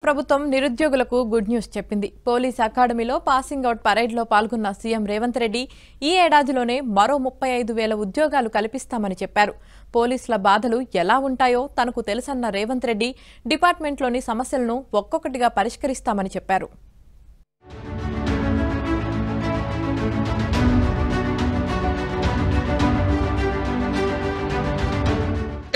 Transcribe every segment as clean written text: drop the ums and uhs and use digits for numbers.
ప్రభుత్వం నిరుద్యోగులకు good news చెప్పింది. పోలీస్ అకాడమీలో పాసింగ్ అవుట్ పరేడ్లో పాల్గొన్న సీఎం రేవంత్ రెడ్డి ఈ ఏడాదిలోనే మరో 35,000 ఉద్యోగాలు కల్పిస్తామని చెప్పారు. పోలీసుల బాధలు ఎలా ఉంటాయో తనకు తెలుసన్న రేవంత్ రెడ్డి డిపార్ట్మెంట్లోని సమస్యలను ఒక్కొక్కటిగా పరిష్కరిస్తామని చెప్పారు.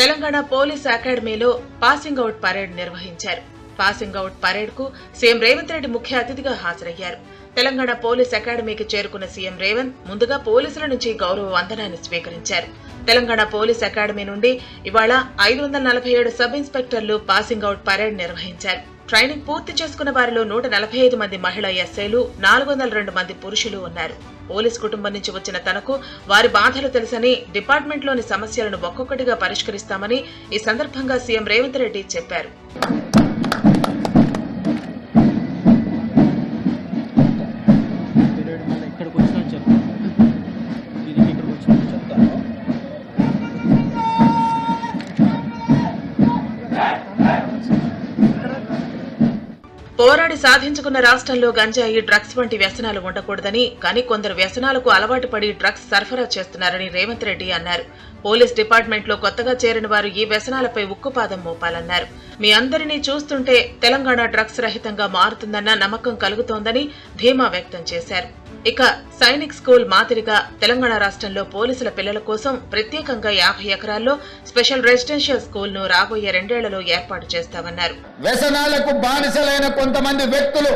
తెలంగాణ పోలీస్ అకాడమీలో పాసింగ్ అవుట్ పరేడ్ నిర్వహించారు. పాసింగ్ అవుట్ పరేడ్ కు సీఎం రేవంత్ రెడ్డి ముఖ్య అతిథిగా హాజరయ్యారు. తెలంగాణ పోలీస్ అకాడమీకి చేరుకున్న సీఎం రేవంత్ ముందుగా పోలీసుల నుంచి గౌరవ వందనాన్ని స్వీకరించారు. తెలంగాణ పోలీస్ అకాడమీ నుండి ఇవాళ 547 సబ్ ఇన్స్పెక్టర్లు పాసింగ్ అవుట్ పరేడ్ నిర్వహించారు. ట్రైనింగ్ పూర్తి చేసుకున్న వారిలో 145 మంది మహిళా ఎస్ఐలు, 402 మంది పురుషులు ఉన్నారు. పోలీస్ కుటుంబం నుంచి వచ్చిన తనకు వారి బాధలు తెలుసని, డిపార్ట్మెంట్లోని సమస్యలను ఒక్కొక్కటిగా పరిష్కరిస్తామని ఈ సందర్భంగా సీఎం రేవంత్ రెడ్డి చెప్పారు. పోరాడి సాధించుకున్న రాష్ట్రంలో గంజాయి, డ్రగ్స్ వంటి వ్యసనాలు ఉండకూడదని, కానీ కొందరు వ్యసనాలకు అలవాటు పడి డ్రగ్స్ సరఫరా చేస్తున్నారని రేవంత్ రెడ్డి అన్నారు. పోలీస్ డిపార్ట్మెంట్ లో కొత్తగా చేరిన వారు ఈ వ్యసనాలపై ఉక్కుపాదం మోపాలన్నారు. మీ అందరినీ చూస్తుంటే తెలంగాణ డ్రగ్స్ రహితంగా మారుతుందన్న నమ్మకం కలుగుతోందని ధీమా వ్యక్తం చేశారు. ఇక సైనిక్ స్కూల్ మాదిరిగా తెలంగాణ రాష్ట్రంలో పోలీసుల పిల్లల కోసం ప్రత్యేకంగా 50 ఎకరాల్లో స్పెషల్ రెసిడెన్షియల్ స్కూల్ ను రాబోయే 2 ఏళ్లలో ఏర్పాటు చేస్తామన్నారు. వ్యసనాలకు బానిసలైన కొంతమంది వ్యక్తులు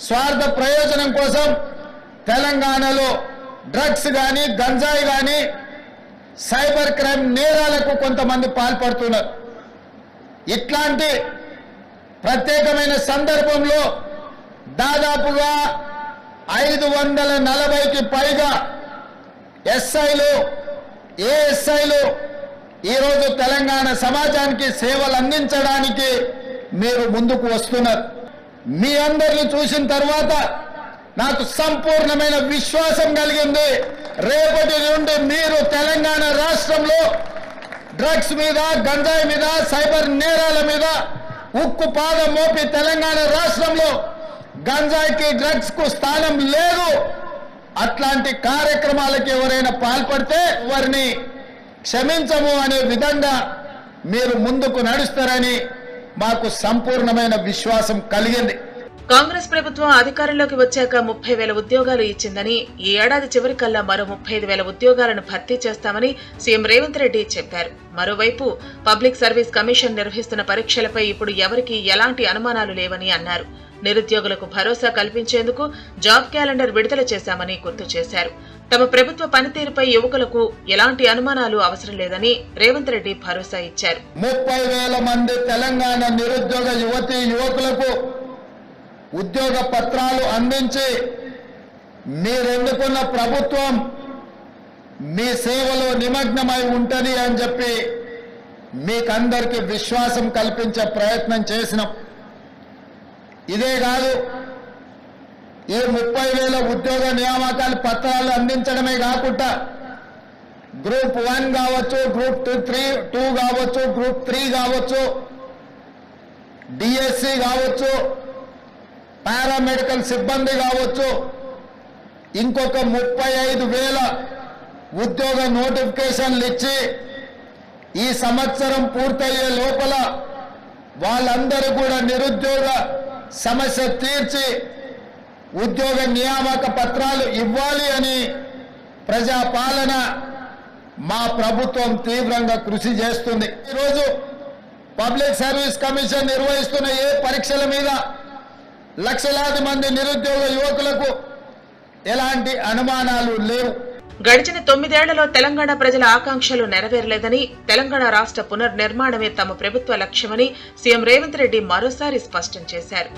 స్వార్థ ప్రయోజనం కోసం తెలంగాణలో డ్రగ్స్ గాని, గంజాయి గాని, సైబర్ క్రైమ్ నేరాలకు కొంతమంది పాల్పడుతున్నారు. ఇట్లాంటి ప్రత్యేకమైన సందర్భంలో దాదాపుగా 540కి పైగా ఎస్ఐలు, ఏఎస్ఐలు ఈరోజు తెలంగాణ సమాజానికి సేవలు అందించడానికి మీరు ముందుకు వస్తున్నారు. మీ అందరిని చూసిన తర్వాత నాకు సంపూర్ణమైన విశ్వాసం కలిగింది. రేపటి నుండి మీరు తెలంగాణ రాష్ట్రంలో డ్రగ్స్ మీద, గంజాయి మీద, సైబర్ నేరాల మీద ఉక్కు పాదం మోపి తెలంగాణ రాష్ట్రంలో గంజాయికి, డ్రగ్స్ కు స్థానం లేదు. అట్లాంటి కార్యక్రమాలకు ఎవరైనా పాల్పడితే వారిని క్షమించము అనే విధంగా మీరు ముందుకు నడుస్తారని మాకు సంపూర్ణమైన విశ్వాసం కలిగింది. కాంగ్రెస్ ప్రభుత్వం అధికారంలోకి వచ్చాక 30,000 ఉద్యోగాలు ఇచ్చిందని, ఈ ఏడాది చివరికల్లా మరో 35,000 ఉద్యోగాలను భర్తీ చేస్తామని సీఎం రేవంత్ రెడ్డి చెప్పారు. మరోవైపు పబ్లిక్ సర్వీస్ కమిషన్ నిర్వహిస్తున్న పరీక్షలపై ఇప్పుడు ఎవరికీ ఎలాంటి అనుమానాలు లేవని అన్నారు. నిరుద్యోగులకు భరోసా కల్పించేందుకు జాబ్ క్యాలెండర్ విడుదల చేశామని గుర్తు చేశారు. తమ ప్రభుత్వ పనితీరుపై యువకులకు ఎలాంటి అనుమానాలు అవసరం లేదని రేవంత్ రెడ్డి భరోసా ఇచ్చారు. 30,000 మంది తెలంగాణ నిరుద్యోగ యువతీ యువకులకు ఉద్యోగ పత్రాలు అందించి మీరెన్నుకున్న ప్రభుత్వం మీ సేవలో నిమగ్నమై ఉంటది అని చెప్పి మీకందరికీ విశ్వాసం కల్పించే ప్రయత్నం చేసినాం. ఇదే కాదు, ఈ 30,000 ఉద్యోగ నియామకాల పత్రాలు అందించడమే కాకుండా గ్రూప్ 1 కావచ్చు, గ్రూప్ 2 కావచ్చు, గ్రూప్ 3 కావచ్చు, డిఎస్సి కావచ్చు, పారామెడికల్ సిబ్బంది కావచ్చు, ఇంకొక 35,000 ఉద్యోగ నోటిఫికేషన్లు ఇచ్చి ఈ సంవత్సరం పూర్తయ్యే లోపల వాళ్ళందరూ కూడా నిరుద్యోగ సమస్య తీర్చి ఉద్యోగ నియామక పత్రాలు ఇవ్వాలి అని ప్రజాపాలన మా ప్రభుత్వం తీవ్రంగా కృషి చేస్తుంది. ఈరోజు పబ్లిక్ సర్వీస్ కమిషన్ నిర్వహిస్తున్న ఏ పరీక్షల మీద లక్షలాది మంది నిరుద్యోగ యువకులకు ఎలాంటి అనుమానాలు లేవు. గడిచిన 9 ఏళ్లలో తెలంగాణ ప్రజల ఆకాంక్షలు నెరవేరలేదని, తెలంగాణ రాష్ట్ర పునర్నిర్మాణమే తమ ప్రభుత్వ లక్ష్యమని సీఎం రేవంత్ రెడ్డి మరోసారి స్పష్టం చేశారు.